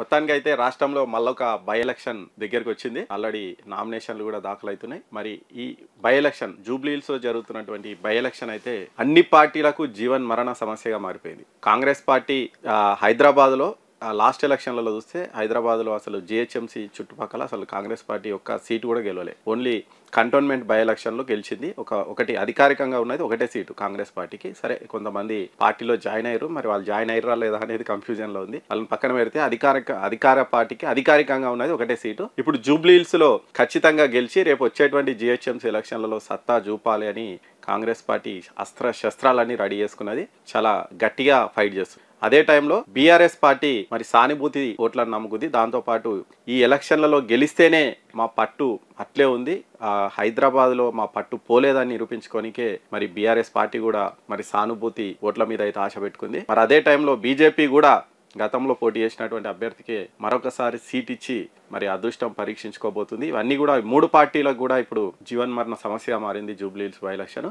మొత్తానికైతే రాష్ట్రంలో మళ్ళొక by election దగ్గరికి వచ్చింది. ఆల్రెడీ నామినేషన్లు కూడా దాఖలవుతున్నాయి. మరి ఈ బై ఎలక్షన్ జూబ్లీహిల్స్ లో జరుగుతున్నటువంటి బై ఎలక్షన్ అయితే అన్ని పార్టీలకు జీవన్ మరణ సమస్యగా మారిపోయింది. కాంగ్రెస్ పార్టీ హైదరాబాద్ లో లాస్ట్ ఎలక్షన్లలో చూస్తే హైదరాబాద్లో అసలు జిహెచ్ఎంసీ చుట్టుపక్కల అసలు కాంగ్రెస్ పార్టీ ఒక్క సీటు కూడా గెలవలే. ఓన్లీ కంటోన్మెంట్ బై ఎలక్షన్లో గెలిచింది. ఒకటి అధికారికంగా ఉన్నది ఒకటే సీటు కాంగ్రెస్ పార్టీకి. సరే, కొంతమంది పార్టీలో జాయిన్ అయ్యారు. మరి వాళ్ళు జాయిన్ అయ్యారా లేదా అనేది కన్ఫ్యూజన్లో ఉంది. వాళ్ళని పక్కన పెడితే అధికార పార్టీకి అధికారికంగా ఉన్నది ఒకటే సీటు. ఇప్పుడు జూబ్లీహిల్స్ లో ఖచ్చితంగా గెలిచి రేపు వచ్చేటువంటి జిహెచ్ఎంసీ ఎలక్షన్లలో సత్తా చూపాలి అని కాంగ్రెస్ పార్టీ శస్త్రాలన్నీ రెడీ చేసుకున్నది. చాలా గట్టిగా ఫైట్ చేస్తుంది. అదే టైంలో బీఆర్ఎస్ పార్టీ మరి సానుభూతి ఓట్లను నమ్ముకుంది. దాంతోపాటు ఈ ఎలక్షన్లలో గెలిస్తేనే మా పట్టు అట్లే ఉంది, హైదరాబాద్లో మా పట్టు పోలేదని నిరూపించుకోనికే మరి బీఆర్ఎస్ పార్టీ కూడా మరి సానుభూతి ఓట్ల మీద అయితే ఆశ పెట్టుకుంది. మరి అదే టైంలో బీజేపీ కూడా గతంలో పోటీ చేసినటువంటి అభ్యర్థికి మరొకసారి సీట్ ఇచ్చి మరి అదృష్టం పరీక్షించుకోబోతుంది. ఇవన్నీ కూడా మూడు పార్టీలకు కూడా ఇప్పుడు జీవన్మరణ సమస్యగా మారింది జూబ్లీహిల్స్ బై ఎలక్షన్.